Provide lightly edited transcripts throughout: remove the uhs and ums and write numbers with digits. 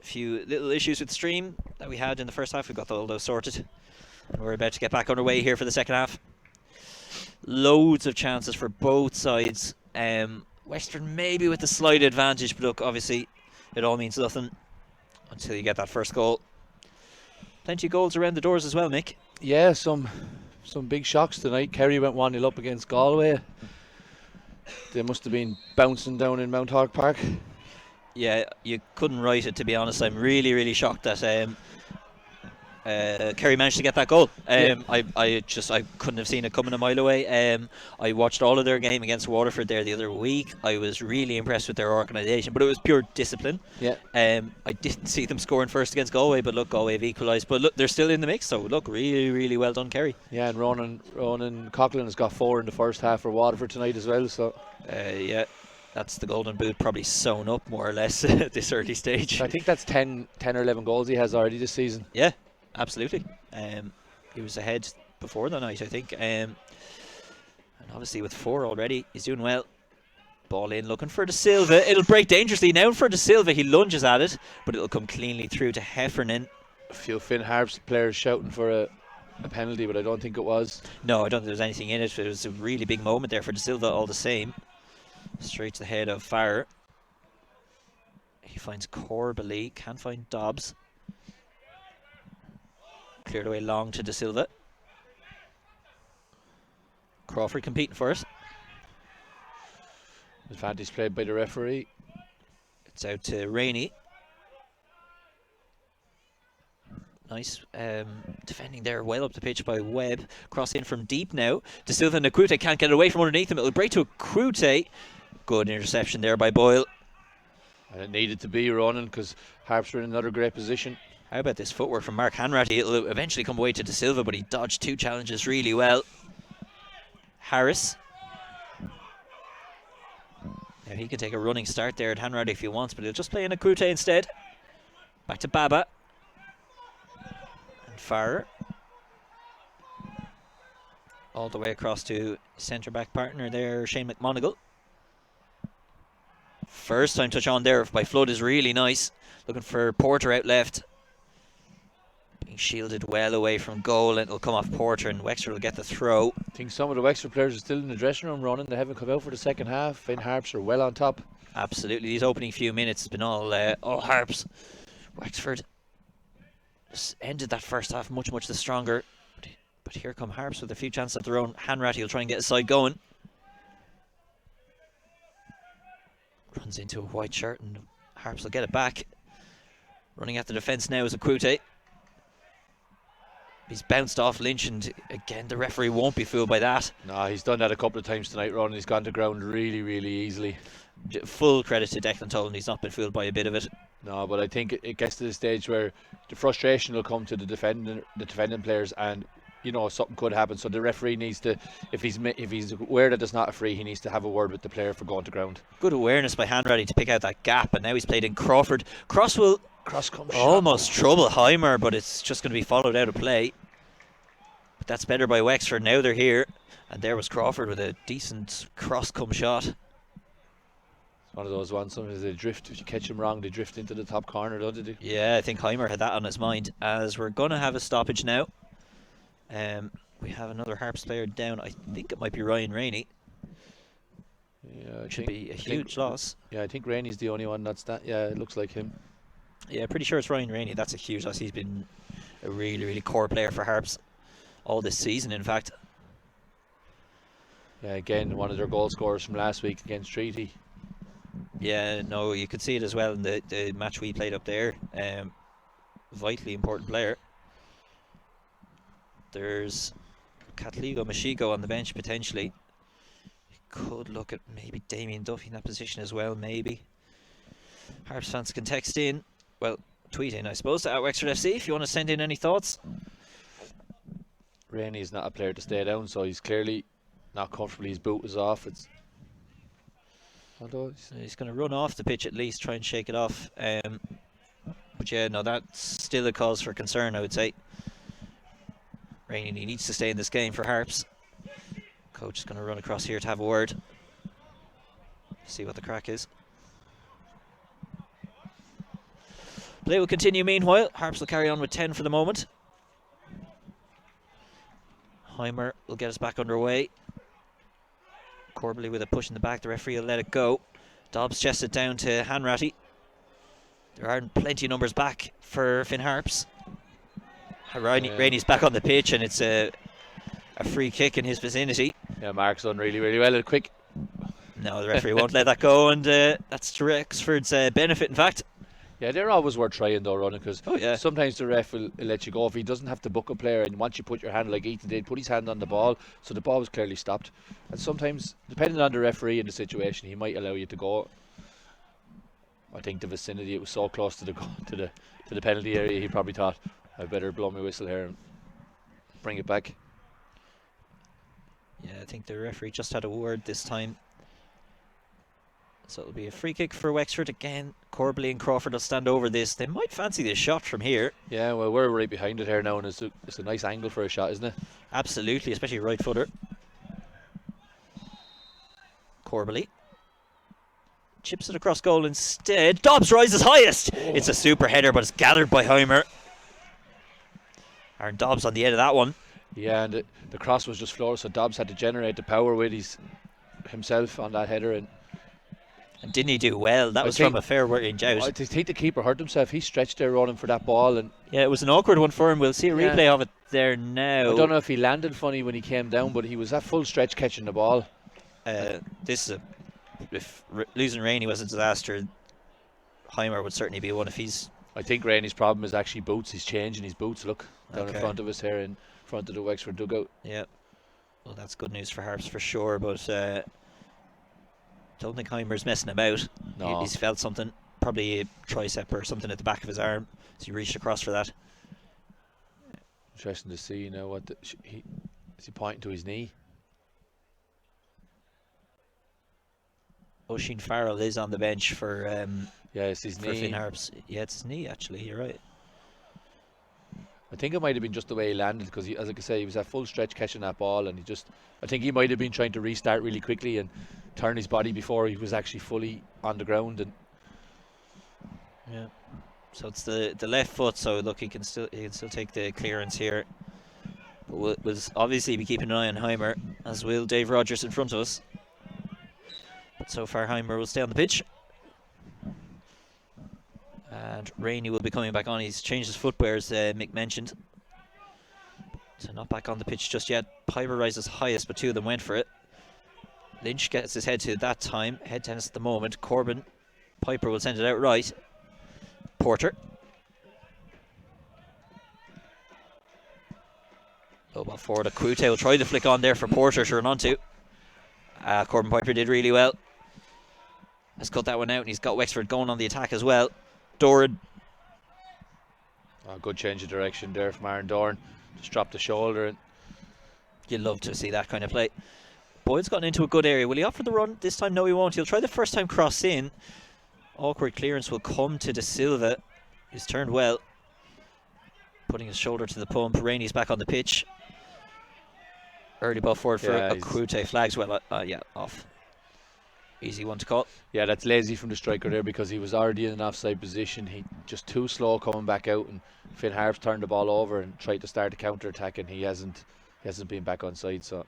A few little issues with the stream that we had in the first half. We got all those sorted. And we're about to get back underway here for the second half. Loads of chances for both sides. Wexford maybe with the slight advantage, but look, obviously it all means nothing until you get that first goal. Plenty of goals around the doors as well, Mick. Yeah, some big shocks tonight. Kerry went 1-0 up against Galway. They must have been bouncing down in Mount Hawk Park. Yeah, you couldn't write it, to be honest. I'm really, really shocked that Kerry managed to get that goal. I couldn't have seen it coming a mile away. I watched all of their game against Waterford there the other week. I was really impressed with their organisation, but it was pure discipline. Yeah. I didn't see them scoring first against Galway, but look, Galway have equalised. But look, they're still in the mix, so look, really, really well done, Kerry. Yeah, and Ronan Coughlin has got 4 in the first half for Waterford tonight as well. So yeah. That's the golden boot probably sewn up more or less at this early stage. I think that's 10 or 11 goals he has already this season. Yeah, absolutely. He was ahead before the night, I think. And obviously with 4 already, he's doing well. Ball in, looking for De Silva. It'll break dangerously now for De Silva. He lunges at it, but it'll come cleanly through to Heffernan. A few Finn Harps players shouting for a penalty, but I don't think it was. No, I don't think there was anything in it. It was a really big moment there for De Silva all the same. Straight to the head of Farrer. He finds Corbally, can't find Dobbs. Cleared away long to De Silva. Crawford competing for it. Advantage played by the referee. It's out to Rainey. Nice defending there, well up the pitch by Webb. Cross in from deep now. De Silva and Akwute can't get away from underneath him. It'll break to Akwute. Good interception there by Boyle. And it needed to be Ronan because Harps were in another great position. How about this footwork from Mark Hanratty? It'll eventually come away to De Silva, but he dodged 2 challenges really well. Harris. Now he can take a running start there at Hanratty if he wants, but he'll just play in Akwute instead. Back to Baba. And Farrer. All the way across to centre-back partner there, Shane McMonigal. First time touch on there by Flood is really nice. Looking for Porter out left. Being shielded well away from goal, and it'll come off Porter, and Wexford will get the throw. I think some of the Wexford players are still in the dressing room running. They haven't come out for the second half. Finn Harps are well on top. Absolutely. These opening few minutes has been all Harps. Wexford just ended that first half much the stronger. But here come Harps with a few chances of their own. Hanratty will try and get his side going. Runs into a white shirt and Harps will get it back. Running at the defence now is Akwute. He's bounced off Lynch, and again the referee won't be fooled by that. No, he's done that a couple of times tonight, Ron. He's gone to ground really easily. Full credit to Declan Tolan, he's not been fooled by a bit of it. No, but I think it gets to the stage where the frustration will come to the defending players, and you know something could happen. So the referee needs to, if he's aware that it's not a free, he needs to have a word with the player for going to ground. Good awareness by Hanratty to pick out that gap, and now he's played in Crawford. Cross comes almost trouble Heimer, but it's just going to be followed out of play. But that's better by Wexford. Now they're here, and there was Crawford with a decent cross come shot. It's one of those ones, sometimes they drift, if you catch them wrong, they drift into the top corner, don't they? Yeah, I think Heimer had that on his mind. As we're going to have a stoppage now. We have another Harps player down. I think it might be Ryan Rainey. Yeah, should be a huge loss. Yeah, I think Rainey's the only one that's that. Yeah, it looks like him. Yeah, pretty sure it's Ryan Rainey. That's a huge loss. He's been a really core player for Harps all this season, in fact. Yeah, again, one of their goal scorers from last week against Treaty. Yeah, no, you could see it as well in the match we played up there. Vitally important player. There's Catligo Mashiko on the bench potentially. You could look at maybe Damien Duffy in that position as well, maybe. Harps fans can text in, well, tweet in, I suppose, at Wexford FC if you want to send in any thoughts. Rainey is not a player to stay down, so he's clearly not comfortable. His boot is off. Although he's going to run off the pitch at least, try and shake it off. But yeah, no, that's still a cause for concern, I would say. Rainey needs to stay in this game for Harps. Coach is going to run across here to have a word. See what the crack is. Play will continue meanwhile. Harps will carry on with 10 for the moment. Heimer will get us back underway. Corbally with a push in the back. The referee will let it go. Dobbs chests it down to Hanratty. There are plenty of numbers back for Finn Harps. Rainey's back on the pitch, and it's a free kick in his vicinity. Yeah, Mark's done really, really well. Quick. No, the referee won't let that go, and that's to Wexford's benefit, in fact. Yeah, they're always worth trying though, running, because yeah. sometimes the ref will let you go if he doesn't have to book a player, and once you put your hand, like Ethan did, put his hand on the ball, so the ball was clearly stopped. And sometimes, depending on the referee and the situation, he might allow you to go. I think the vicinity, it was so close to the penalty area, he probably thought, I better blow my whistle here and bring it back. Yeah, I think the referee just had a word this time. So it'll be a free kick for Wexford again. Corbally and Crawford will stand over this. They might fancy this shot from here. Yeah, well, we're right behind it here now, and it's a nice angle for a shot, isn't it? Absolutely, especially right footer. Corbally chips it across goal instead. Dobbs rises highest. Oh. It's a super header, but it's gathered by Heimer. Aaron Dobbs on the end of that one. Yeah, and the cross was just flawless, so Dobbs had to generate the power with himself on that header. And didn't he do well? That was from a fair range out. I think the keeper hurt himself. He stretched there running for that ball. And yeah, it was an awkward one for him. We'll see a replay of it there now. I don't know if he landed funny when he came down, but he was at full stretch catching the ball. If losing Rainey was a disaster, Heimer would certainly be one if he's... I think Rainey's problem is actually boots. He's changing his boots, look, down in front of us here in front of the Wexford dugout. Yeah, well, that's good news for Harps for sure, but don't think Heimer's messing about. No. He's felt something, probably a tricep or something at the back of his arm, so he reached across for that. Interesting to see, you know, what is he pointing to his knee? Oisin Farrell is on the bench for yeah, it's his knee. Finn Harps. Yeah, it's his knee actually, you're right. I think it might have been just the way he landed, because as I say, he was at full stretch catching that ball, and I think he might have been trying to restart really quickly and turn his body before he was actually fully on the ground. And yeah, so it's the left foot, so look, he can still take the clearance here. But we'll obviously be keeping an eye on Heimer, as will Dave Rogers in front of us. But so far Heimer will stay on the pitch. And Rainey will be coming back on. He's changed his footwear, as Mick mentioned. So not back on the pitch just yet. Piper rises highest, but two of them went for it. Lynch gets his head to that time. Head tennis at the moment. Corbin. Piper will send it out right. Porter. Low ball forward. Akwute will try the flick on there for Porter to run onto. Corbin Piper did really well. Has cut that one out, and he's got Wexford going on the attack as well. Doran. Oh, good change of direction there from Aaron Doran. Just dropped the shoulder. And you'd love to see that kind of play. Boyd's gotten into a good area. Will he offer the run this time? No, he won't. He'll try the first time cross in. Awkward clearance will come to De Silva. He's turned well. Putting his shoulder to the pump. Rainey's back on the pitch. Early ball forward for Akwute. Flags well. Yeah, off. Easy one to call. Yeah, that's lazy from the striker there, because he was already in an offside position. He just too slow coming back out, and Finn Harps turned the ball over and tried to start a counter attack, and he hasn't been back on side. So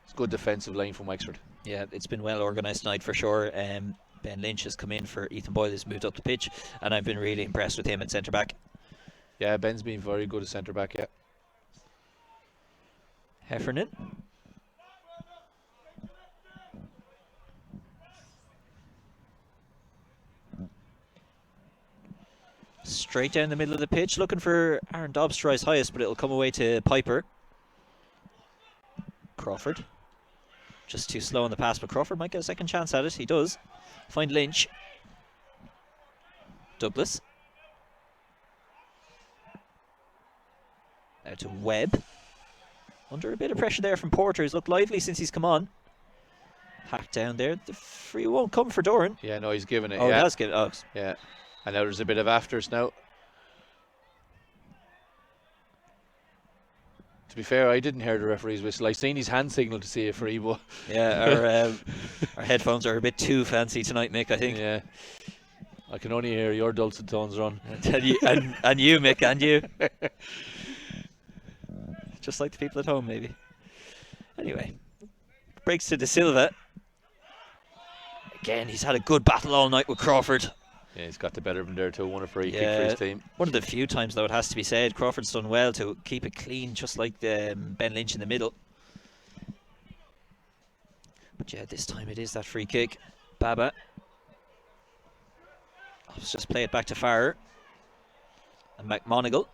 it's good defensive line from Wexford. Yeah, it's been well organised tonight for sure. Ben Lynch has come in for Ethan Boyle, has moved up the pitch, and I've been really impressed with him at centre back. Yeah, Ben's been very good at centre back. Yeah. Heffernan. Straight down the middle of the pitch, looking for Aaron Dobbs to rise highest, but it'll come away to Piper. Crawford. Just too slow on the pass, but Crawford might get a second chance at it. He does. Find Lynch. Douglas. Now to Webb. Under a bit of pressure there from Porter. He's looked lively since he's come on. Hacked down there. The free won't come for Doran. Yeah, no, he's given it. Oh, yeah. He has given it. Oh. Yeah. And now there's a bit of afters now. To be fair, I didn't hear the referee's whistle. I seen his hand signal to see a free, but yeah, our headphones are a bit too fancy tonight, Mick, I think. Yeah. I can only hear your dulcet tones run. And you, and you, Mick, and you. Just like the people at home, maybe. Anyway, breaks to De Silva. Again, he's had a good battle all night with Crawford. Yeah, he's got the better of him there too. Won a free kick for Yeah, his team. one of the few times, though, it has to be said, Crawford's done well to keep it clean, just like Ben Lynch in the middle. But yeah, this time it is that free kick. Baba. Let's just play it back to Farrer. And McMonigal.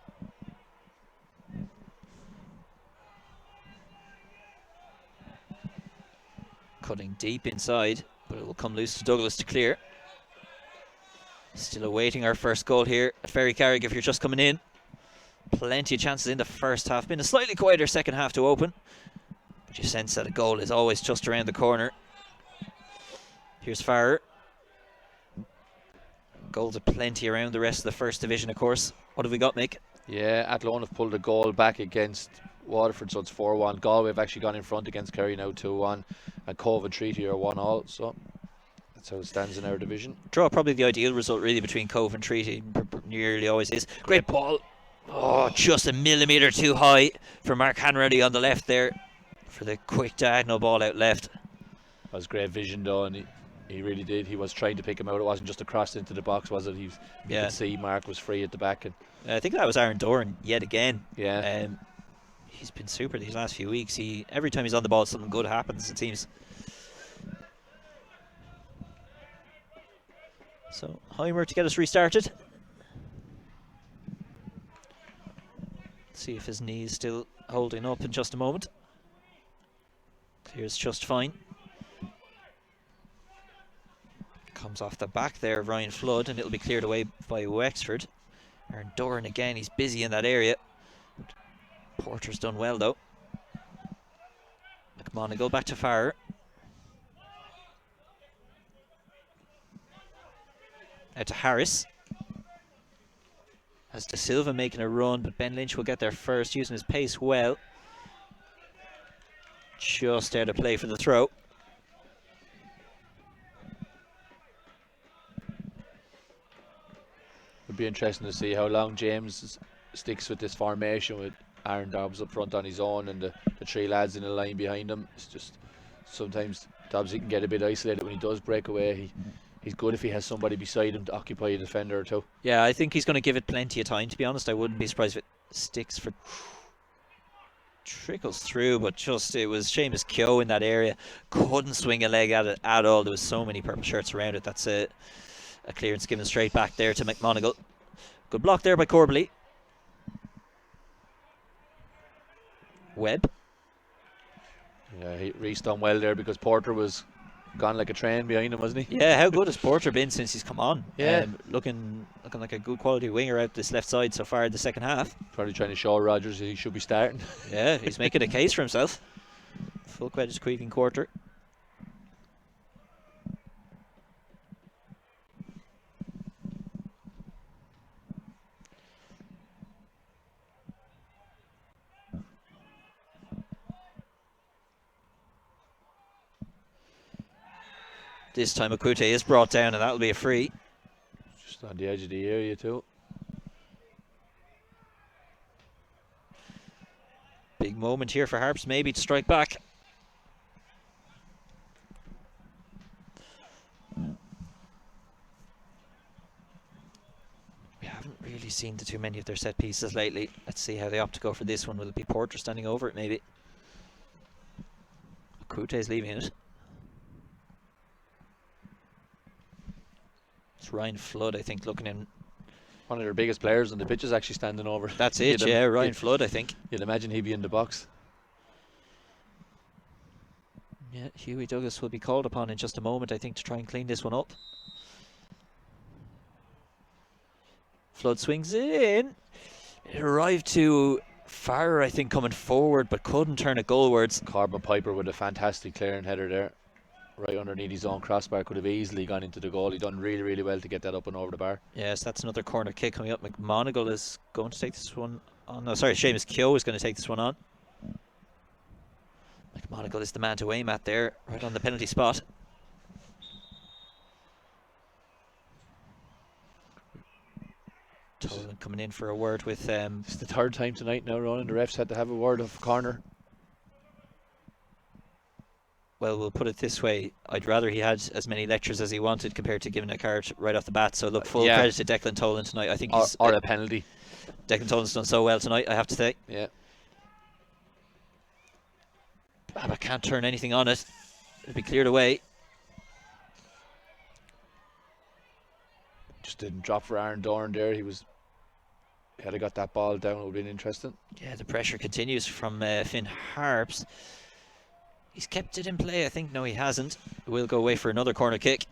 Cutting deep inside, but it will come loose to Douglas to clear. Still awaiting our first goal here at Ferry Carrick if you're just coming in. Plenty of chances in the first half. Been a slightly quieter second half to open. But you sense that a goal is always just around the corner. Here's Farrer. Goals are plenty around the rest of the first division, of course. What have we got, Mick? Yeah, Athlone have pulled a goal back against Waterford, so it's 4-1. Galway have actually gone in front against Kerry now 2-1. And Cove and Treaty are 1-1. So that's how it stands in our division. Draw probably the ideal result, really, between Cove and Treaty. Nearly always is. Great ball. Oh, just a millimetre too high for Mark Hanratty on the left there for the quick diagonal ball out left. That was great vision, though, and he really did. He was trying to pick him out. It wasn't just a cross into the box, was it? You could see Mark was free at the back. And I think that was Aaron Doran yet again. Yeah. He's been super these last few weeks. Every time he's on the ball, something good happens, it seems. So, Heimer to get us restarted. See if his knee is still holding up in just a moment. Clears just fine. Comes off the back there of Ryan Flood, and it'll be cleared away by Wexford. Aaron Doran again, he's busy in that area. Porter's done well though. McMonigal back to Farrer. Out to Harris. As De Silva making a run, but Ben Lynch will get there first, using his pace well. Just out of play for the throw. It'd be interesting to see how long James sticks with this formation with Aaron Dobbs up front on his own and the three lads in the line behind him. It's just sometimes Dobbs can get a bit isolated when he does break away. He's good if he has somebody beside him to occupy a defender or two. Yeah, I think he's going to give it plenty of time, to be honest. I wouldn't be surprised if it sticks for... Trickles through, but just, it was Seamus Keogh in that area. Couldn't swing a leg at it at all. There was so many purple shirts around it. That's a clearance given straight back there to McMonigal. Good block there by Corbally. Webb. Yeah, Reece done well there because Porter was gone like a train behind him, wasn't he? Yeah, how good has Porter been since he's come on? Yeah. Looking like a good quality winger out this left side so far in the second half. Probably trying to show Rogers he should be starting. Yeah, he's making a case for himself. Full credit to Creeving Quarter. This time Akute is brought down and that'll be a free. Just on the edge of the area too. Big moment here for Harps maybe to strike back. We haven't really seen too many of their set pieces lately. Let's see how they opt to go for this one. Will it be Porter standing over it maybe? Akute's leaving it. It's Ryan Flood, I think, looking in. One of their biggest players on the pitch is actually standing over. That's it, yeah, Ryan Flood, I think. You'd imagine he'd be in the box. Yeah, Hughie Douglas will be called upon in just a moment, I think, to try and clean this one up. Flood swings in. It arrived to Farrer, I think, coming forward, but couldn't turn it goalwards. Corbin Piper with a fantastic clearing header there. Right underneath his own crossbar, could have easily gone into the goal. He done really, really well to get that up and over the bar. Yes, that's another corner kick coming up. McMonigal is going to take this one on. No, sorry, Seamus Keogh is going to take this one on. McMonigal is the man to aim at there, right on the penalty spot. Tolan coming in for a word with. It's the third time tonight now, Ronan. The refs had to have a word of corner. Well, we'll put it this way. I'd rather he had as many lectures as he wanted compared to giving a card right off the bat. So look, full credit to Declan Tolan tonight. I think he's or a penalty. Declan Tolan's done so well tonight, I have to say. Yeah. Baba can't turn anything on it. It'll be cleared away. Just didn't drop for Aaron Dorn there. He had he got that ball down, it would have been interesting. Yeah, the pressure continues from Finn Harps. He's kept it in play, I think. No, he hasn't. We'll go away for another corner kick.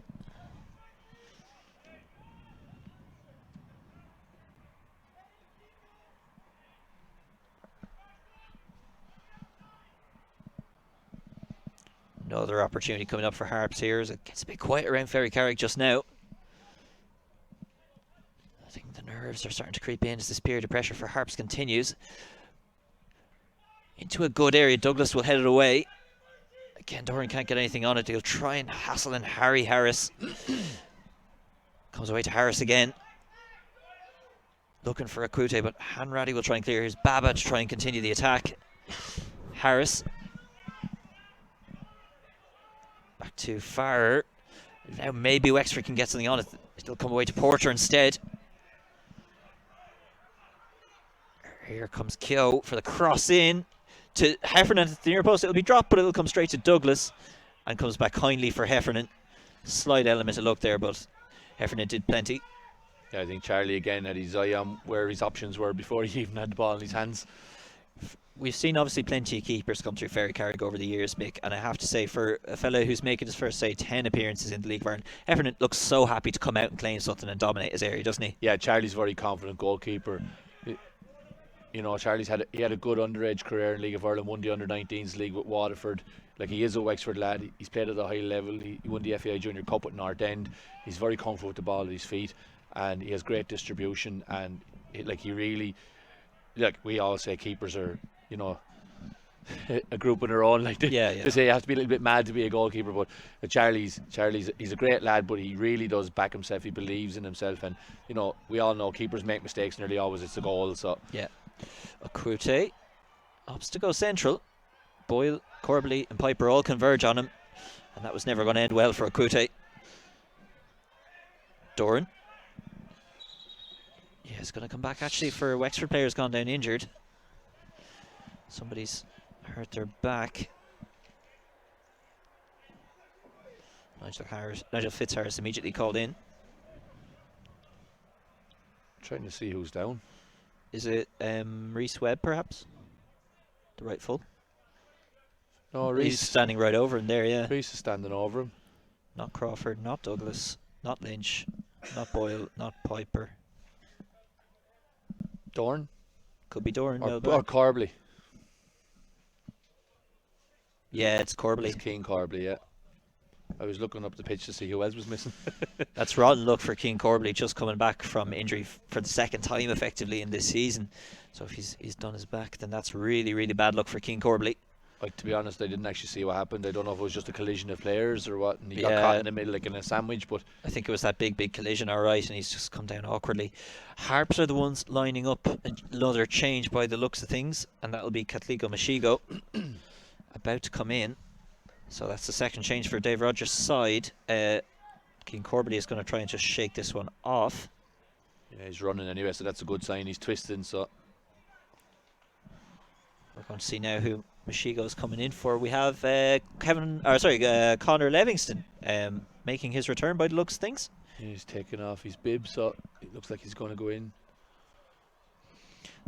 Another opportunity coming up for Harps here as it gets a bit quiet around Ferry Carrick just now. I think the nerves are starting to creep in as this period of pressure for Harps continues. Into a good area, Douglas will head it away. Again, Doran can't get anything on it. He'll try and hassle in Harry Harris. Comes away to Harris again. Looking for a Akute, but Hanratty will try and clear his Baba to try and continue the attack. Harris. Back to Farrer. Now maybe Wexford can get something on it. It'll come away to Porter instead. Here comes Keogh for the cross in to Heffernan at the near post. It'll be dropped, but it'll come straight to Douglas and comes back kindly for Heffernan. Slight element of luck there, but Heffernan did plenty. Yeah, I think Charlie again had his eye on where his options were before he even had the ball in his hands. We've seen obviously plenty of keepers come through Ferry Carrick over the years, Mick, and I have to say, for a fellow who's making his first, say, 10 appearances in the League of Ireland, Heffernan looks so happy to come out and claim something and dominate his area, doesn't he? Yeah, Charlie's a very confident goalkeeper. You know, Charlie's had a good underage career in League of Ireland, won the under-19s league with Waterford. Like, he is a Wexford lad. He's played at a high level. He won the FAI Junior Cup with North End. He's very comfortable with the ball at his feet, and he has great distribution. And he really, like we always say, keepers are, you know, a group on their own. Like they say, you have to be a little bit mad to be a goalkeeper. But Charlie's he's a great lad, but he really does back himself. He believes in himself, and you know, we all know keepers make mistakes nearly always. It's a goal. So yeah. Akute opts to go central. Boyle, Corbally and Piper all converge on him, and that was never going to end well for Akute. Doran. Yeah, it's going to come back actually for Wexford players gone down injured. Somebody's hurt their back. Nigel Fitzharris immediately called in. Trying to see who's down. Is it Reese Webb, perhaps? The right full? No, Reese. He's standing right over him there, yeah. Reese is standing over him. Not Crawford, not Douglas, not Lynch, not Boyle, not Piper. Dorn? Could be Doran. Or Corbally. Yeah, it's Corbally. It's Keane Corbally, yeah. I was looking up the pitch to see who else was missing. That's rotten luck for Keane Corbally, just coming back from injury for the second time effectively in this season. So if he's done his back, then that's really, really bad luck for Keane Corbally. Like, to be honest, I didn't actually see what happened. I don't know if it was just a collision of players or what, and he got caught in the middle like in a sandwich. But I think it was that big collision, all right, and he's just come down awkwardly. Harps are the ones lining up another change by the looks of things, and that'll be Catlico Mashigo about to come in. So that's the second change for Dave Rogers' side. Keane Corbally is going to try and just shake this one off. Yeah, he's running anyway, so that's a good sign. He's twisting, so we're going to see now who Mashigo's coming in for. We have Connor Livingston making his return by the looks of things. He's taking off his bib, so it looks like he's going to go in.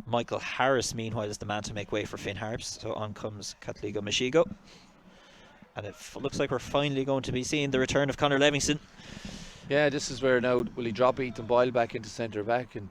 Michael Harris, meanwhile, is the man to make way for Finn Harps. So on comes Catligo Mashigo. And it looks like we're finally going to be seeing the return of Connor Livingston. Yeah, this is where now, will he drop Ethan Boyle back into centre back and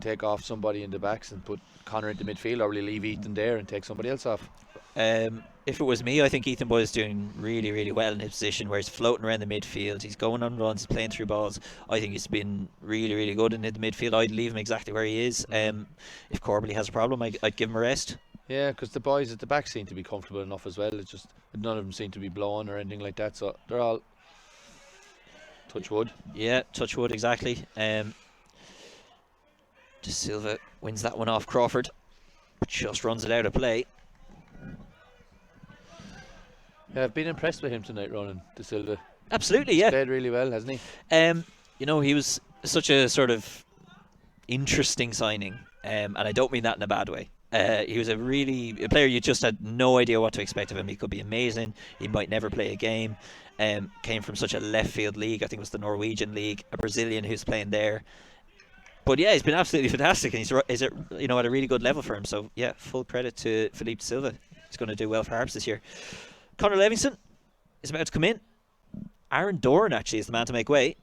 take off somebody in the backs and put Connor into midfield, or will he leave Ethan there and take somebody else off? If it was me, I think Ethan Boyle is doing really, really well in his position where he's floating around the midfield. He's going on runs, he's playing through balls. I think he's been really, really good in the midfield. I'd leave him exactly where he is. If Corbally has a problem, I'd give him a rest. Yeah, because the boys at the back seem to be comfortable enough as well. It's just none of them seem to be blowing or anything like that. So they're all touch wood. Yeah, touch wood, exactly. De Silva wins that one off Crawford. Just runs it out of play. Yeah, I've been impressed with him tonight, Ronan De Silva. Absolutely, He's yeah. played really well, hasn't he? You know, he was such a sort of interesting signing, and I don't mean that in a bad way. He was a player you just had no idea what to expect of him. He could be amazing. He might never play a game. Came from such a left field league. I think it was the Norwegian league. A Brazilian who's playing there. But yeah, he's been absolutely fantastic, and he's at a really good level for him. So yeah, full credit to Philippe Silva. He's going to do well for Harps this year. Connor Livingston is about to come in. Aaron Doran actually is the man to make way.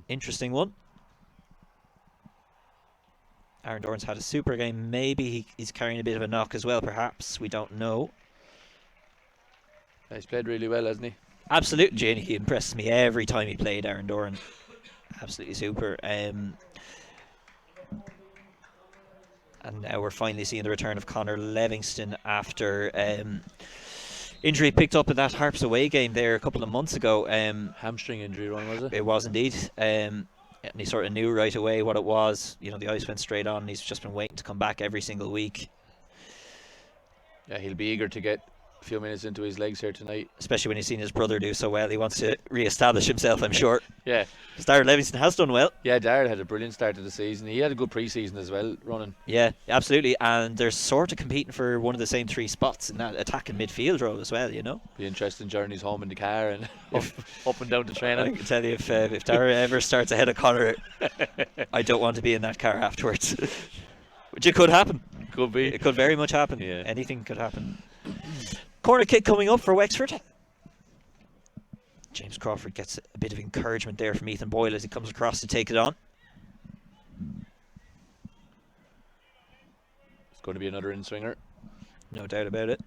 Interesting one. Aaron Doran's had a super game. Maybe he's carrying a bit of a knock as well, perhaps. We don't know. Yeah, he's played really well, hasn't he? Absolutely, Janie. He impresses me every time he played, Aaron Doran. Absolutely super. And now we're finally seeing the return of Connor Livingston after injury picked up in that Harps away game there a couple of months ago. Hamstring injury, Ron, was it? It was indeed. And he sort of knew right away what it was. You know, the ice went straight on. And he's just been waiting to come back every single week. Yeah, he'll be eager to get a few minutes into his legs here tonight. Especially when he's seen his brother do so well. He wants to re-establish himself, I'm sure. Yeah. Darrell Livingston has done well. Yeah, Darrell had a brilliant start to the season. He had a good pre-season as well, Ronan. Yeah, absolutely. And they're sort of competing for one of the same three spots in that attacking midfield role as well, you know. Be interesting journeys home in the car and up and down to training. I can tell you, if Darrell ever starts ahead of Connor, I don't want to be in that car afterwards. Which it could happen. Could be. It could very much happen. Yeah. Anything could happen. Corner kick coming up for Wexford. James Crawford gets a bit of encouragement there from Ethan Boyle as he comes across to take it on. It's going to be another in-swinger. No doubt about it.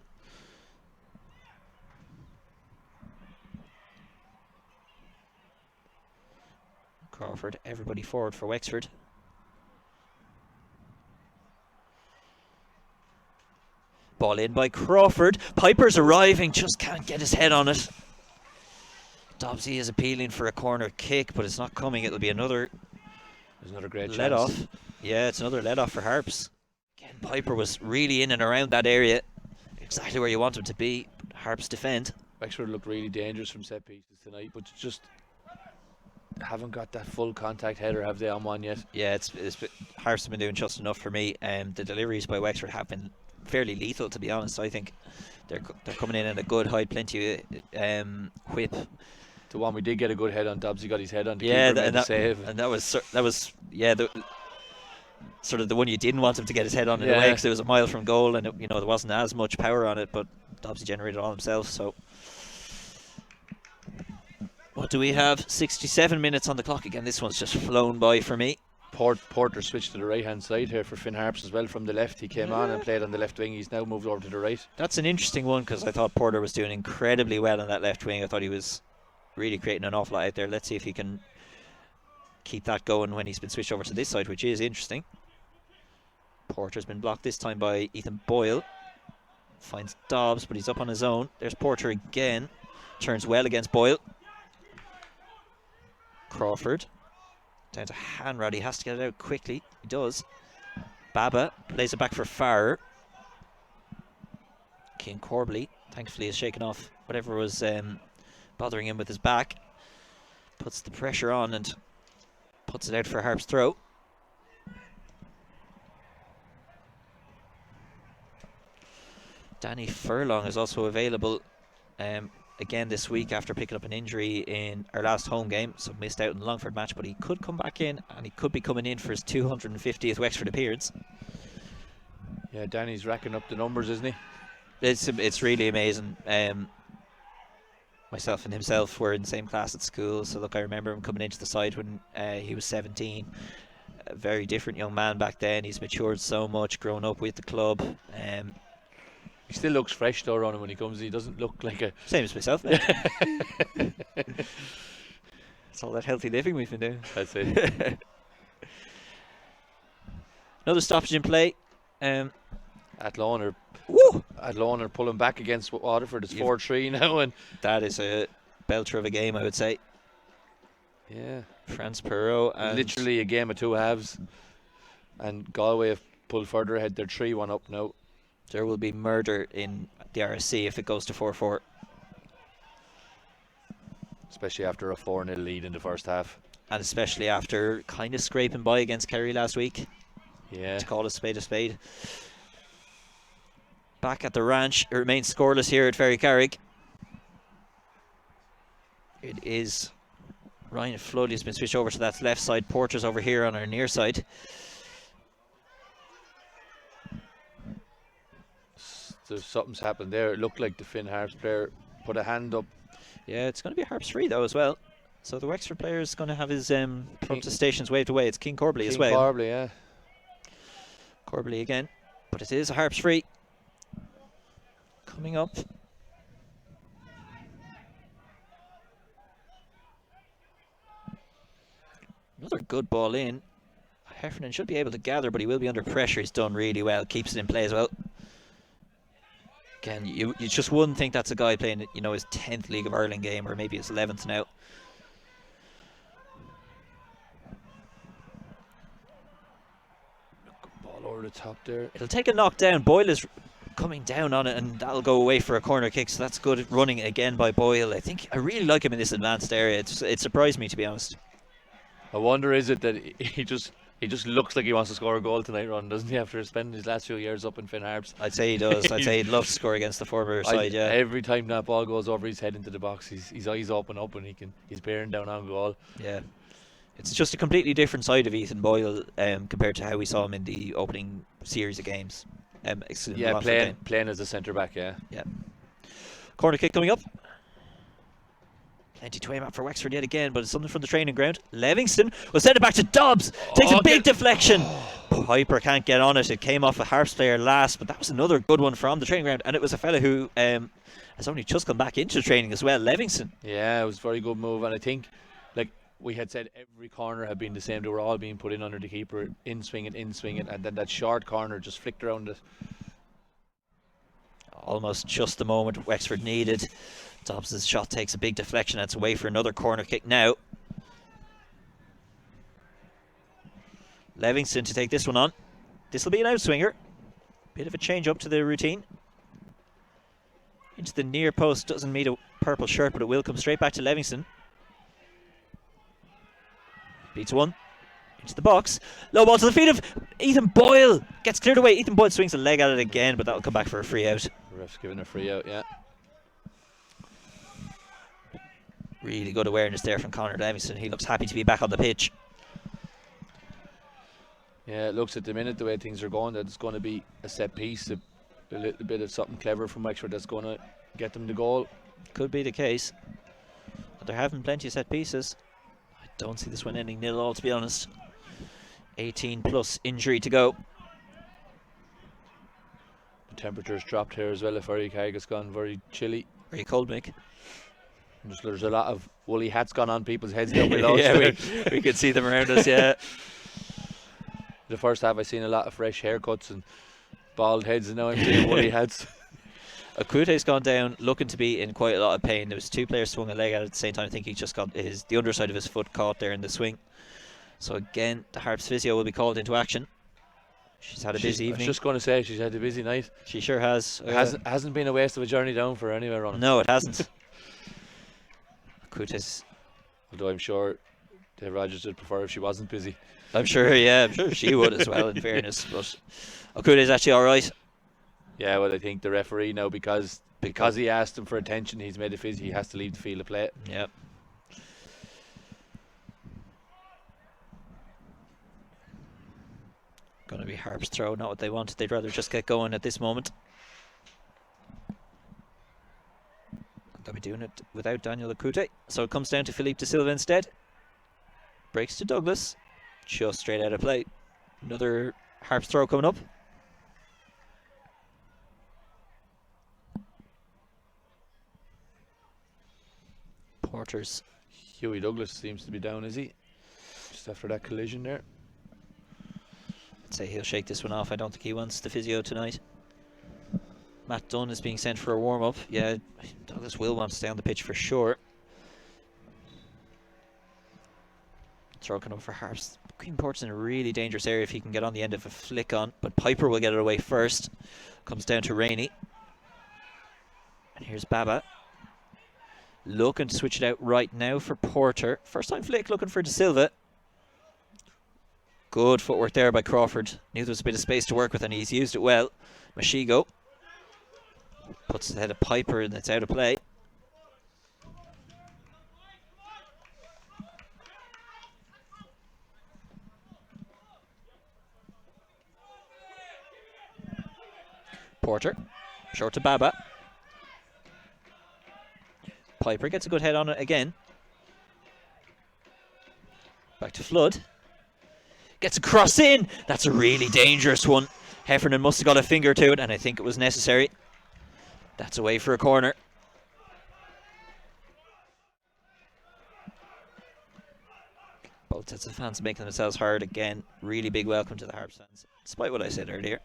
Crawford, everybody forward for Wexford. Ball in by Crawford. Piper's arriving, just can't get his head on it. Dobbsy is appealing for a corner kick, but it's not coming. It'll be another. There's another great let chance. off. Yeah, it's another let off for Harps. Again, Piper was really in and around that area, exactly where you want him to be. Harps defend. Wexford looked really dangerous from set pieces tonight, but just haven't got that full contact header, have they, on one yet? Yeah, Harps have been doing just enough for me. The deliveries by Wexford have been fairly lethal, to be honest. I think they're coming in at a good height, plenty whip. The one we did get a good head on, Dobbsy got his head on. The Yeah, keeper made the save. and that was sort of the one you didn't want him to get his head on in a way, because it was a mile from goal, and there wasn't as much power on it, but Dobbsy generated it all himself. So what do we have? 67 minutes on the clock again. This one's just flown by for me. Porter switched to the right hand side here for Finn Harps as well from the left. He came on and played on the left wing. He's now moved over to the right. That's an interesting one, because I thought Porter was doing incredibly well on that left wing. I thought he was really creating an awful lot out there. Let's see if he can keep that going when he's been switched over to this side, which is interesting. Porter's been blocked this time by Ethan Boyle. Finds Dobbs, but he's up on his own. There's Porter again. Turns well against Boyle. Crawford. Down to Hanrod. He has to get it out quickly. He does. Baba lays it back for Farrer. King Corbley, thankfully, has shaken off whatever was bothering him with his back. Puts the pressure on and puts it out for Harps' throw. Danny Furlong is also available again this week after picking up an injury in our last home game, so missed out in the Longford match, but he could come back in, and he could be coming in for his 250th Wexford appearance. Yeah, Danny's racking up the numbers, isn't he? It's really amazing. Myself and himself were in the same class at school, so look, I remember him coming into the side when he was 17. A very different young man back then. He's matured so much, grown up with the club. He still looks fresh though, Ronan, when he comes. He doesn't look like a... Same as myself, mate. It's all that healthy living we've been doing. That's it. Another stoppage in play. Athlone are pulling back against Waterford. It's 4-3 now, and that is a belter of a game, I would say. Yeah, France Perot and literally a game of two halves. And Galway have pulled further ahead. They're 3-1 up now. There will be murder in the RSC if it goes to 4-4. Especially after a 4-0 lead in the first half. And especially after kind of scraping by against Kerry last week. Yeah. To call a spade a spade. Back at the ranch. It remains scoreless here at Ferry Carrick. It is Ryan Flood has been switched over to that left side. Porter's over here on our near side. Something's happened there. It looked like the Finn Harps player put a hand up. Yeah, it's going to be Harps free though as well. So the Wexford player is going to have his protestations waved away. It's King Corbley as well. Corbley, yeah. Corbley again. But it is a Harps free. Coming up. Another good ball in. Heffernan should be able to gather, but he will be under pressure. He's done really well. Keeps it in play as well. Again, you just wouldn't think that's a guy playing, you know, his 10th League of Ireland game, or maybe his 11th now. Ball over the top there. It'll take a knock down. Boyle is coming down on it, and that'll go away for a corner kick. So that's good running again by Boyle. I really like him in this advanced area. It surprised me, to be honest. I wonder, is it that he just looks like he wants to score a goal tonight, Ron, doesn't he, after spending his last few years up in Finn Harps? I'd say he does. I'd say he'd love to score against the former side, yeah. Every time that ball goes over his head into the box, his eyes open up and he's bearing down on goal. Yeah. It's just a completely different side of Ethan Boyle compared to how we saw him in the opening series of games. Playing as a centre-back, yeah. Yeah. Corner kick coming up. Plenty to aim at for Wexford yet again, but it's something from the training ground. Livingston will send it back to Dobbs. Takes a big deflection. Piper can't get on it. It came off a Harps player last, but that was another good one from the training ground, and it was a fella who has only just come back into training as well, Livingston. Yeah, it was a very good move, and I think, like we had said, every corner had been the same. They were all being put in under the keeper, in swinging, and then that short corner just flicked around it. Almost just the moment Wexford needed. Dobbs' shot takes a big deflection. It's away for another corner kick now. Livingston to take this one on. This will be an outswinger. Bit of a change up to the routine. Into the near post. Doesn't meet a purple shirt, but it will come straight back to Livingston. Beats one. Into the box. Low ball to the feet of Ethan Boyle. Gets cleared away. Ethan Boyle swings a leg at it again, but that'll come back for a free out. The ref's giving a free out, yeah. Really good awareness there from Conor Livingston. He looks happy to be back on the pitch. Yeah, it looks at the minute, the way things are going, that it's going to be a set piece, a little bit of something clever from Wexford that's going to get them the goal. Could be the case. But they're having plenty of set pieces. I don't see this one ending 0-0, to be honest. 18 plus injury to go. The temperature's dropped here as well. If Ferry Carrick has gone very chilly. Very cold, Mick. There's a lot of woolly hats gone on people's heads down below. Yeah, we could see them around us, yeah. The first half I seen a lot of fresh haircuts and bald heads, and now I'm seeing woolly hats. Akute's gone down looking to be in quite a lot of pain. There was two players swung a leg at the same time. I think he just got the underside of his foot caught there in the swing. So again, the Harps physio will be called into action. She's had a busy evening. I was just going to say, she's had a busy night. She sure has. Hasn't been a waste of a journey down for her anyway, Ron. No, it hasn't. Akute's. Although I'm sure Dave Rogers would prefer if she wasn't busy. I'm sure she would as well, in fairness. But Akute's actually alright. Yeah, well, I think the referee now, because he asked him for attention, he's made a physio, he has to leave the field of play. Yep. Going to be Harps throw, not what they wanted. They'd rather just get going at this moment. They'll be doing it without Daniel Akute. So it comes down to Philippe De Silva instead. Breaks to Douglas. Just straight out of play. Another Harps throw coming up. Porters. Huey Douglas seems to be down, is he? Just after that collision there. I'd say he'll shake this one off. I don't think he wants the physio tonight. Matt Dunn is being sent for a warm-up. Yeah, Douglas will want to stay on the pitch for sure. Throw coming over for Harps. Greenport's in a really dangerous area if he can get on the end of a flick on, but Piper will get it away first. Comes down to Rainey. And here's Baba. Looking to switch it out right now for Porter. First time flick looking for De Silva. Good footwork there by Crawford. Knew there was a bit of space to work with and he's used it well. Mashigo puts it ahead of Piper and it's out of play. Porter, short to Baba. Piper gets a good head on it again. Back to Flood. Gets a cross in. That's a really dangerous one. Heffernan must have got a finger to it, and I think it was necessary. That's away for a corner. Both sets of fans making themselves heard again. Really big welcome to the Harps fans, despite what I said earlier.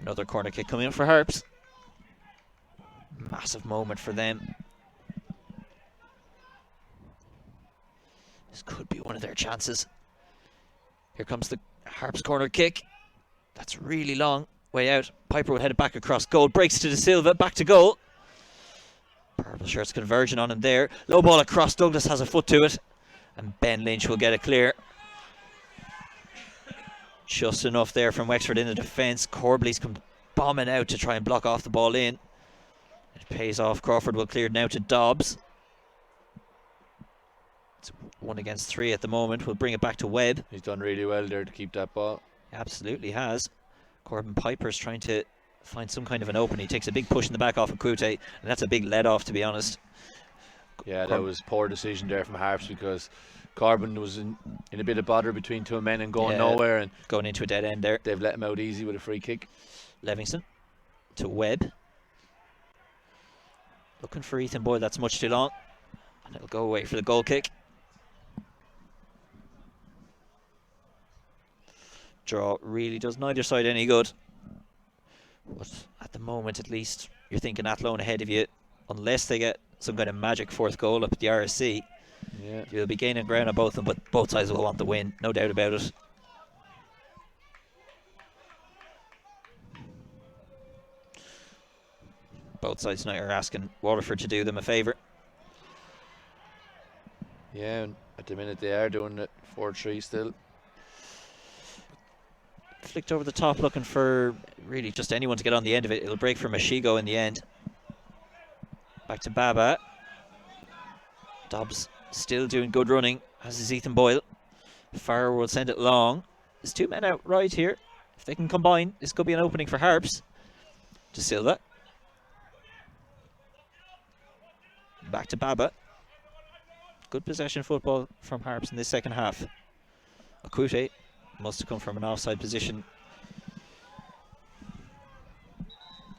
Another corner kick coming in for Harps. Massive moment for them. This could be one of their chances. Here comes the Harps corner kick. That's really long. Way out. Piper will head it back across goal. Breaks to De Silva. Back to goal. Purple shirts converging on him there. Low ball across. Douglas has a foot to it. And Ben Lynch will get it clear. Just enough there from Wexford in the defence. Corbley's come bombing out to try and block off the ball in. It pays off. Crawford will clear it now to Dobbs. It's 1 against 3 at the moment. We'll bring it back to Webb. He's done really well there to keep that ball. Absolutely has. Corbin Piper's trying to find some kind of an opening. He takes a big push in the back off of Kute, and that's a big let off, to be honest. Yeah, that was poor decision there from Harps because Corbin was in a bit of bother between two men and going nowhere, and going into a dead end there. They've let him out easy with a free kick. Livingston to Webb. Looking for Ethan Boyle, that's much too long. And it'll go away for the goal kick. Draw really does neither side any good. But at the moment, at least, you're thinking Athlone ahead of you. Unless they get some kind of magic fourth goal up at the RSC, you'll be gaining ground on both of them, but both sides will want the win, no doubt about it. Both sides now are asking Waterford to do them a favour. Yeah, and at the minute they are doing it 4-3 still. Flicked over the top looking for really just anyone to get on the end of it. It'll break for Mashigo in the end. Back to Baba. Dobbs still doing good running, as is Ethan Boyle. Farrer will send it long. There's 2 men out right here. If they can combine, this could be an opening for Harps. De Silva. Back to Baba. Good possession football from Harps in this second half. Akute must have come from an offside position.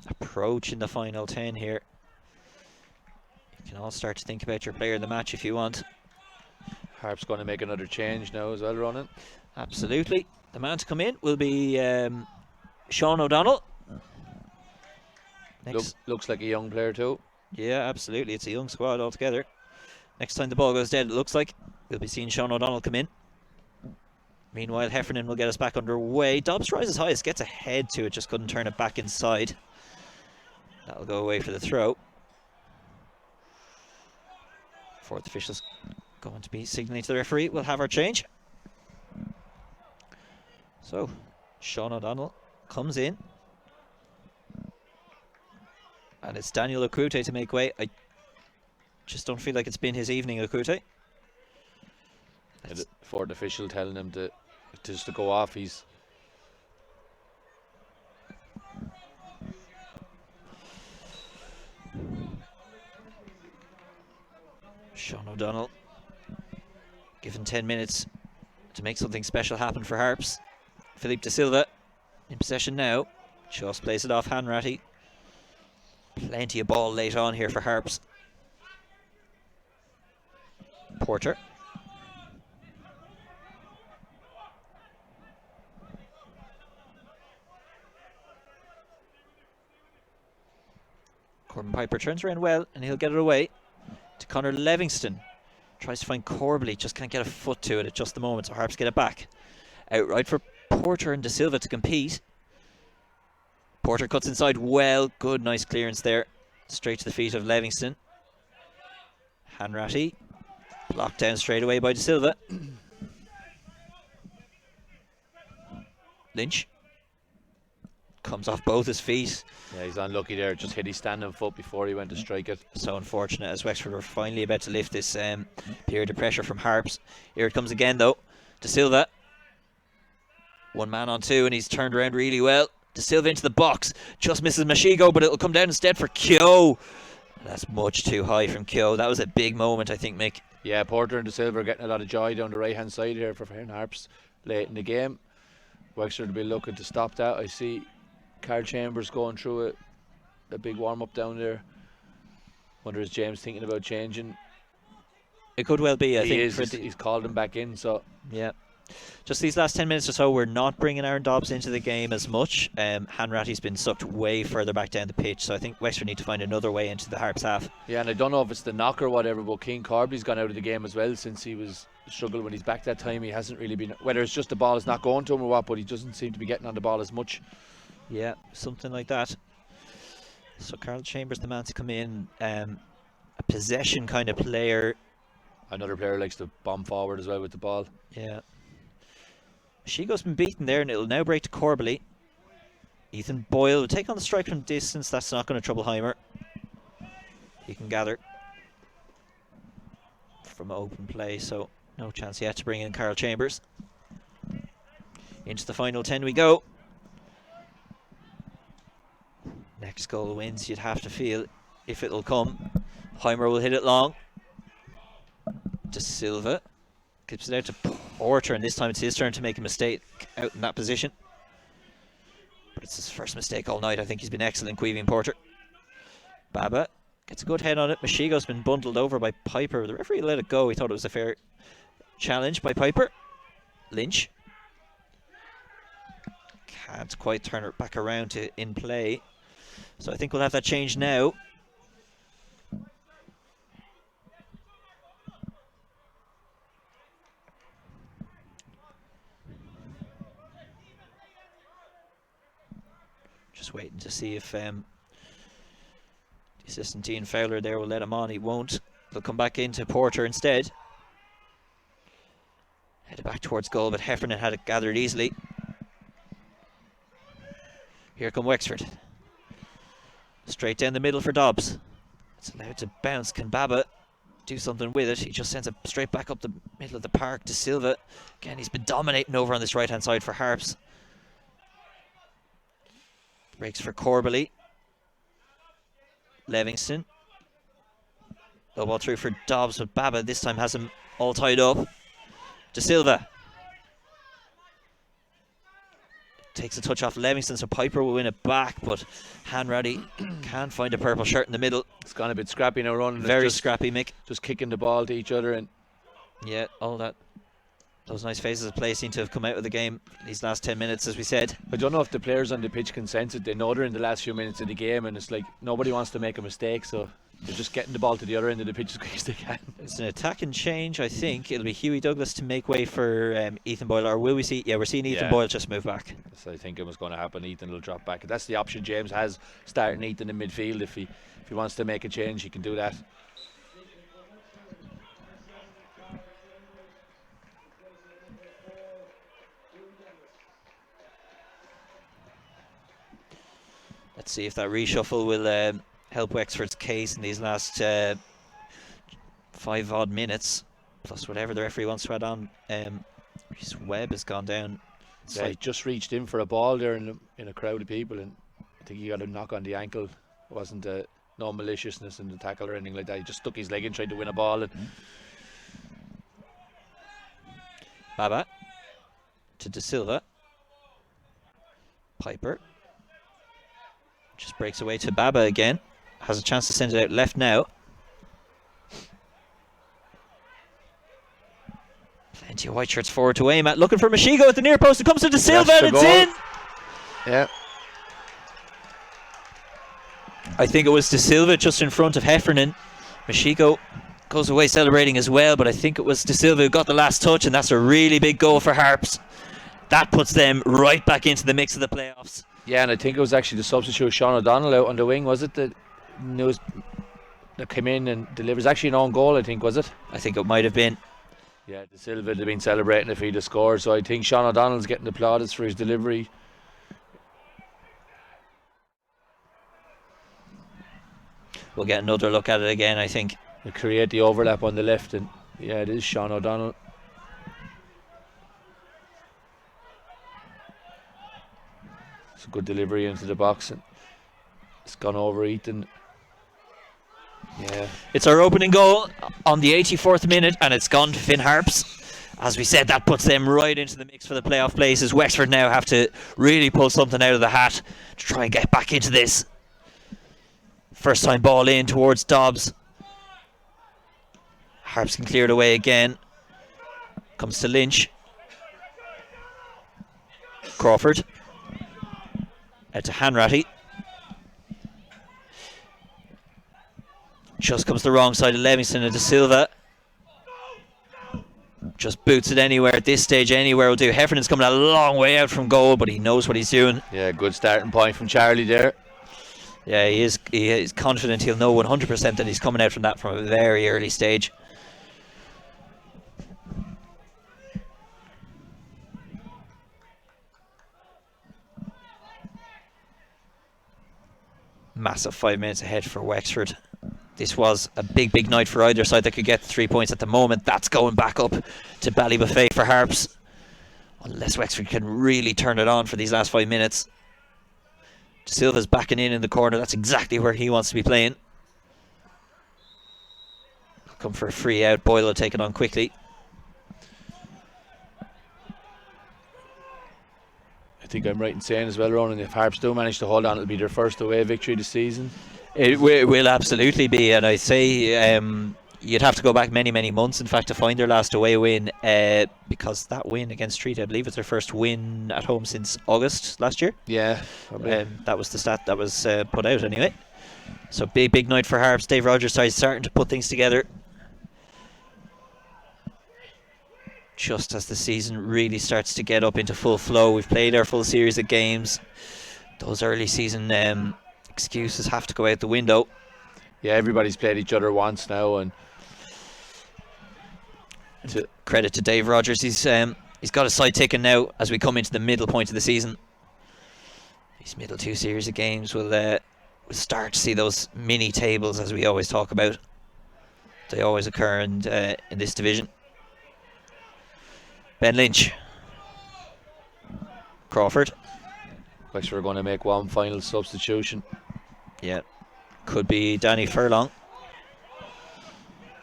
Approaching the final 10 here. You can all start to think about your player of the match if you want. Harps going to make another change now as well, Ronan. Absolutely. The man to come in will be Sean O'Donnell. Looks like a young player too. Yeah, absolutely. It's a young squad altogether. Next time the ball goes dead, it looks like we'll be seeing Sean O'Donnell come in. Meanwhile, Heffernan will get us back underway. Dobbs rises highest, gets ahead to it, just couldn't turn it back inside. That'll go away for the throw. Fourth official's going to be signalling to the referee. We'll have our change. So, Sean O'Donnell comes in. And it's Daniel Akute to make way. I just don't feel like it's been his evening, Akute. The fourth official telling him to just to go off. He's Sean O'Donnell given 10 minutes to make something special happen for Harps. Philippe De Silva in possession now. Just plays it off Hanratty. Plenty of ball late on here for Harps. Porter. Corbin Piper turns around well and he'll get it away. to Connor Livingston. Tries to find Corbally, just can't get a foot to it at just the moment, so Harps get it back. Outright for Porter and De Silva to compete. Porter cuts inside well. Good, nice clearance there. Straight to the feet of Livingston. Hanratty. Blocked down straight away by De Silva. Lynch. Comes off both his feet. Yeah, he's unlucky there. Just hit his standing foot before he went to strike it. So unfortunate, as Wexford were finally about to lift this period of pressure from Harps. Here it comes again, though. De Silva. One man on two, and he's turned around really well. De Silva into the box. Just misses Mashigo, but it'll come down instead for Keogh. That's much too high from Keogh. That was a big moment, I think, Mick. Yeah, Porter and De Silva are getting a lot of joy down the right-hand side here for Harps late in the game. Wexford will be looking to stop that. I see Carl Chambers going through a big warm-up down there. Wonder is James thinking about changing? It could well be, I think. He's called him back in, so... Yeah. Just these last 10 minutes or so, we're not bringing Aaron Dobbs into the game as much. Hanratty's been sucked way further back down the pitch, so I think Wexford need to find another way into the Harps half. Yeah, and I don't know if it's the knock or whatever, but Keane Corby's gone out of the game as well since he was struggling when he's back that time. He hasn't really been... Whether it's just the ball is not going to him or what, but he doesn't seem to be getting on the ball as much. Yeah, something like that. So Carl Chambers, the man to come in, a possession kind of player. Another player likes to bomb forward as well with the ball. Yeah. Shigo's been beaten there, and it'll now break to Corbally. Ethan Boyle will take on the strike from distance. That's not going to trouble Heimer. He can gather from open play, so no chance yet to bring in Carl Chambers. Into the final 10 we go. Next goal wins, you'd have to feel, if it'll come. Heimer will hit it long. De Silva clips it out to Porter, and this time it's his turn to make a mistake out in that position. But it's his first mistake all night. I think he's been excellent, Queeving Porter. Baba gets a good head on it. Mashigo's been bundled over by Piper. The referee let it go. He thought it was a fair challenge by Piper. Lynch can't quite turn it back around to in play. So I think we'll have that change now. Just waiting to see if the assistant Ian Fowler there will let him on. He won't. They'll come back into Porter instead. Headed back towards goal, but Heffernan had it gathered easily. Here come Wexford. Straight down the middle for Dobbs. It's allowed to bounce. Can Baba do something with it? He just sends it straight back up the middle of the park to Silva. Again, he's been dominating over on this right-hand side for Harps. Breaks for Corbally. Livingston. Low ball through for Dobbs, but Baba this time has him all tied up. De Silva. Takes a touch off Livingston, so Piper will win it back, but Hanratty can't find a purple shirt in the middle. It's gone a bit scrappy now, running. Very scrappy, Mick. Just kicking the ball to each other. And yeah, all that. Those nice phases of play seem to have come out of the game these last 10 minutes, as we said. I don't know if the players on the pitch can sense it. They know they're in the last few minutes of the game, and it's like nobody wants to make a mistake, so they're just getting the ball to the other end of the pitch as quick as they can. It's an attacking change, I think. It'll be Huey Douglas to make way for Ethan Boyle, or will we see? Yeah, we're seeing Ethan Boyle just move back. So I think it was going to happen. Ethan will drop back. That's the option James has, starting Ethan in midfield. If he wants to make a change, he can do that. Let's see if that reshuffle will help Wexford's case in these last 5 odd minutes, plus whatever the referee wants to add on. His Webb has gone down. Yeah, he just reached in for a ball there in a crowd of people, and I think he got a knock on the ankle. It wasn't no maliciousness in the tackle or anything like that. He just stuck his leg in, tried to win a ball. And Baba to De Silva. Piper just breaks away to Baba again. Has a chance to send it out left now. Plenty of white shirts forward to aim at. Looking for Mashigo at the near post. It comes to De Silva and it's in. Yeah. I think it was De Silva just in front of Heffernan. Mashigo goes away celebrating as well, but I think it was De Silva who got the last touch, and that's a really big goal for Harps. That puts them right back into the mix of the playoffs. Yeah, and I think it was actually the substitute Sean O'Donnell out on the wing, was it? That came in and delivers actually an own goal, I think, was it? I think it might have been. Yeah, De Silva would have been celebrating if he'd have scored, so I think Sean O'Donnell's getting the plaudits for his delivery. We'll get another look at it again, I think. They create the overlap on the left, and yeah, it is Sean O'Donnell. It's a good delivery into the box, and it's gone over Ethan. Yeah, it's our opening goal on the 84th minute, and it's gone to Finn Harps. As we said, that puts them right into the mix for the playoff places. Wexford now have to really pull something out of the hat to try and get back into this. First time ball in towards Dobbs. Harps can clear it away again. Comes to Lynch. Crawford. Out to Hanratty. Just comes the wrong side of Levingston and De Silva. Just boots it anywhere at this stage. Anywhere will do. Heffernan's coming a long way out from goal, but he knows what he's doing. Yeah, good starting point from Charlie there. Yeah, he is confident. He'll know 100% that he's coming out from that from a very early stage. Massive 5 minutes ahead for Wexford. This was a big night for either side that could get 3 points at the moment. That's going back up to Ballybuffet for Harps. Unless Wexford can really turn it on for these last 5 minutes. De Silva's backing in the corner. That's exactly where he wants to be playing. Come for a free out. Boyle will take it on quickly. I think I'm right in saying as well, Ronan, if Harps do manage to hold on, it'll be their first away victory this season. It will absolutely be, and I say you'd have to go back many months, in fact, to find their last away win, because that win against Treat, I believe, it's their first win at home since August last year. Yeah, that was the stat that was put out anyway. So big night for Harps. Dave Rogers' side starting to put things together. Just as the season really starts to get up into full flow. We've played our full series of games. Those early season excuses have to go out the window. Yeah, everybody's played each other once now, and credit to Dave Rogers. He's got his side taken now as we come into the middle point of the season. These middle 2 series of games will start to see those mini tables, as we always talk about. They always occur in this division. Ben Lynch. Crawford. Wexford are going to make one final substitution. Yeah. Could be Danny Furlong.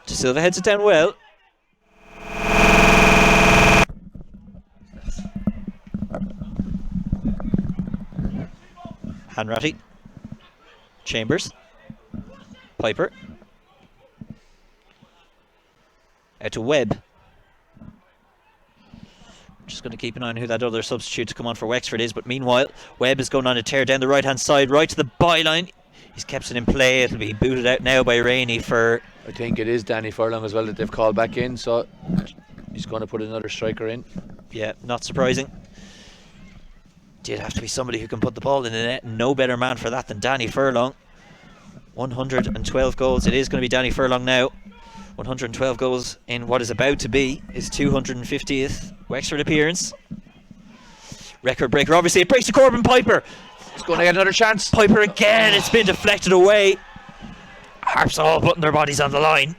De Silva heads it down well. Hanratty. Chambers. Piper. Out to Webb. Just going to keep an eye on who that other substitute to come on for Wexford is. But meanwhile, Webb is going on a tear down the right-hand side, right to the byline. He's kept it in play. It'll be booted out now by Rainey for... I think it is Danny Furlong as well that they've called back in, so he's going to put another striker in. Yeah, not surprising. Did have to be somebody who can put the ball in the net. No better man for that than Danny Furlong. 112 goals. It is going to be Danny Furlong now. 112 goals in what is about to be his 250th Wexford appearance. Record breaker, obviously. It breaks to Corbin Piper. He's going to get another chance. Piper again. It's been deflected away. Harps all putting their bodies on the line.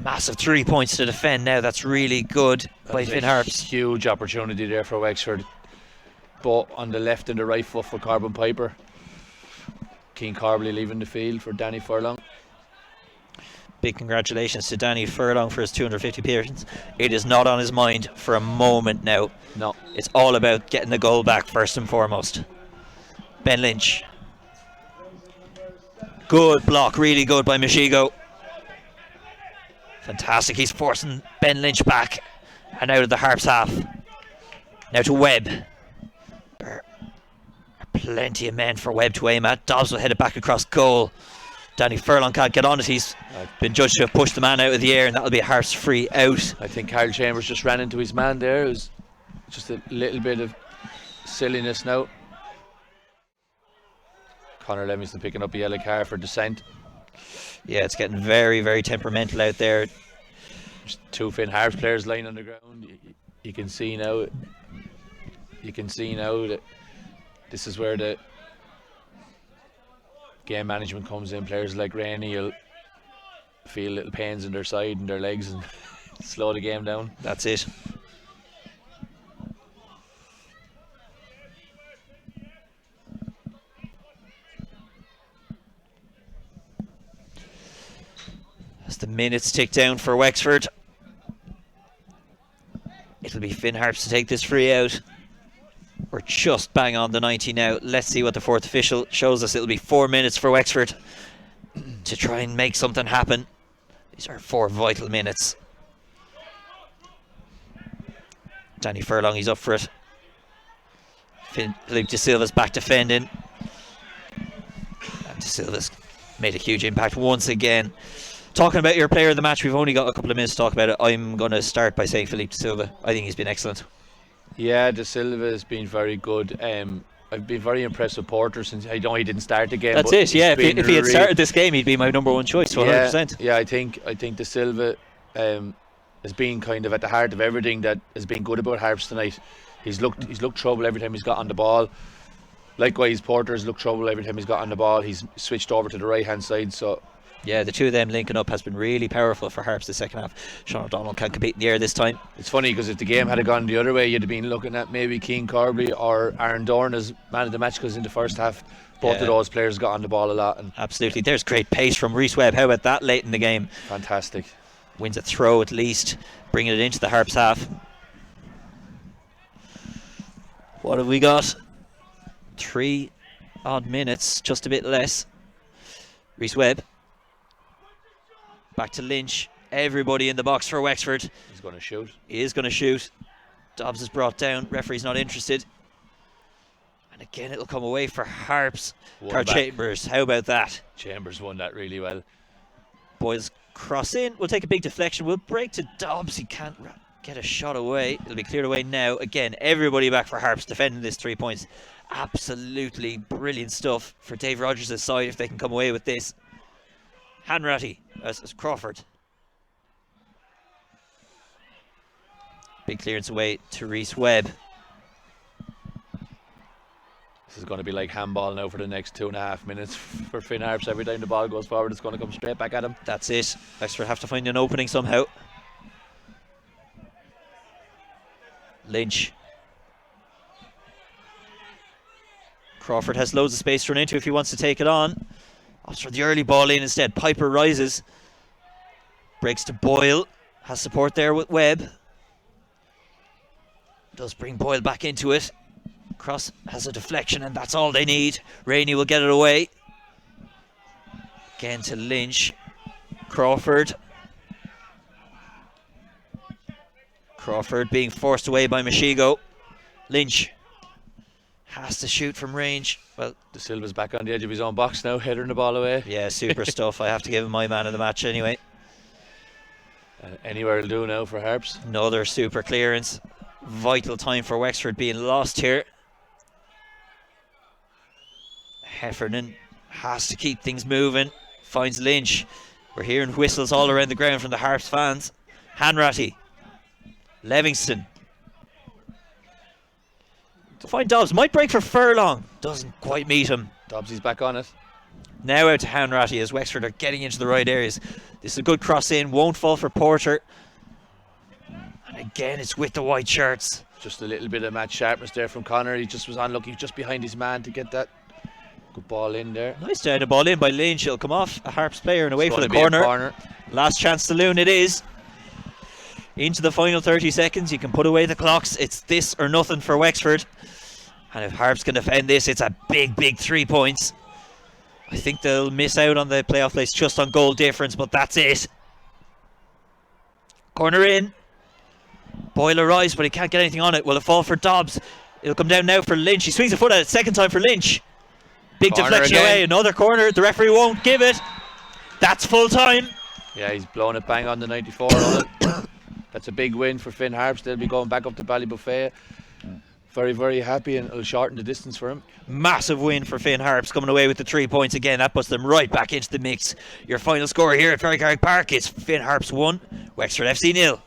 Massive 3 points to defend now. That's really good by Finn Harps. Huge opportunity there for Wexford. Both on the left and the right foot for Corbin Piper. Keane Carbley leaving the field for Danny Furlong. Big congratulations to Danny Furlong for his 250 appearance. It is not on his mind for a moment now. No. It's all about getting the goal back first and foremost. Ben Lynch. Good block, really good by Mashigo. Fantastic, he's forcing Ben Lynch back and out of the Harps half. Now to Webb. There are plenty of men for Webb to aim at. Dobbs will head it back across goal. Danny Furlong can't get on it. He's been judged to have pushed the man out of the air, and that'll be a Harps free out. I think Carl Chambers just ran into his man there. It was just a little bit of silliness now. Conor Livingston picking up a yellow card for dissent. Yeah, it's getting very, very temperamental out there. Just two Finn Harps players lying on the ground. You can see now. You can see now that this is where the game management comes in. Players like Rainey will feel little pains in their side and their legs and slow the game down. That's it. As the minutes tick down for Wexford, it'll be Finn Harps to take this free out. We're just bang on the 90 now. Let's see what the fourth official shows us. It'll be 4 minutes for Wexford to try and make something happen. These are 4 vital minutes. Danny Furlong, he's up for it. Philippe De Silva's back defending. And De Silva's made a huge impact once again. Talking about your player of the match, we've only got a couple of minutes to talk about it. I'm going to start by saying Philippe De Silva. I think he's been excellent. Yeah, De Silva has been very good. I've been very impressed with Porter since I know he didn't start the game. That's it, yeah. If he had started this game, he'd be my number one choice, 100%. Yeah, I think De Silva has been kind of at the heart of everything that has been good about Harps tonight. He's looked trouble every time he's got on the ball. Likewise, Porter's looked trouble every time he's got on the ball. He's switched over to the right hand side, so yeah, the two of them linking up has been really powerful for Harps the second half. Sean O'Donnell can't compete in the air this time. It's funny because if the game had gone the other way, you'd have been looking at maybe Keane Corbly or Aaron Dorn as man of the match, because in the first half both of those players got on the ball a lot. And absolutely, there's great pace from Rhys Webb. How about that late in the game? Fantastic. Wins a throw at least, bringing it into the Harps half. What have we got? 3 odd minutes, just a bit less. Rhys Webb. Back to Lynch. Everybody in the box for Wexford. He's going to shoot. He is going to shoot. Dobbs is brought down. Referee's not interested. And again, it'll come away for Harps. Carl Chambers, how about that? Chambers won that really well. Boyles cross in. We'll take a big deflection. We'll break to Dobbs. He can't get a shot away. It'll be cleared away now. Again, everybody back for Harps defending this 3 points. Absolutely brilliant stuff for Dave Rogers' side if they can come away with this. Hanratty as Crawford. Big clearance away to Rhys Webb. This is going to be like handball now for the next 2.5 minutes for Finn Harps. Every time the ball goes forward, it's going to come straight back at him. That's it. Wexford have to find an opening somehow. Lynch. Crawford has loads of space to run into if he wants to take it on. Opts for the early ball in instead. Piper rises. Breaks to Boyle. Has support there with Webb. Does bring Boyle back into it. Cross has a deflection and that's all they need. Rainey will get it away. Again to Lynch. Crawford. Crawford being forced away by Mashigo. Lynch has to shoot from range. Well, De Silva's back on the edge of his own box now, heading the ball away. Yeah, super stuff. I have to give him my man of the match anyway. Anywhere will do now for Harps. Another super clearance. Vital time for Wexford being lost here. Heffernan has to keep things moving. Finds Lynch. We're hearing whistles all around the ground from the Harps fans. Hanratty. Livingston. To find Dobbs. Might break for Furlong. Doesn't quite meet him. Dobbs is back on it. Now out to Hanratty as Wexford are getting into the right areas. This is a good cross in. Won't fall for Porter. And again, it's with the white shirts. Just a little bit of match sharpness there from Connor. He just was unlucky, just behind his man to get that good ball in there. Nice down the ball in by Lynch. It'll come off a Harps player and away for the corner. Last chance saloon it is. Into the final 30 seconds. You can put away the clocks. It's this or nothing for Wexford. And if Harps can defend this, it's a big, big 3 points. I think they'll miss out on the playoff place just on goal difference, but that's it. Corner in. Boyle arrives, but he can't get anything on it. Will it fall for Dobbs? It'll come down now for Lynch. He swings a foot at it. Second time for Lynch. Big corner deflection again. Away. Another corner. The referee won't give it. That's full time. Yeah, he's blown it bang on the 94 on it. That's a big win for Finn Harps. They'll be going back up to Ballybuffet. Very, very happy, and it'll shorten the distance for him. Massive win for Finn Harps, coming away with the 3 points again. That puts them right back into the mix. Your final score here at Ferrycarrick Park is Finn Harps 1, Wexford FC 0.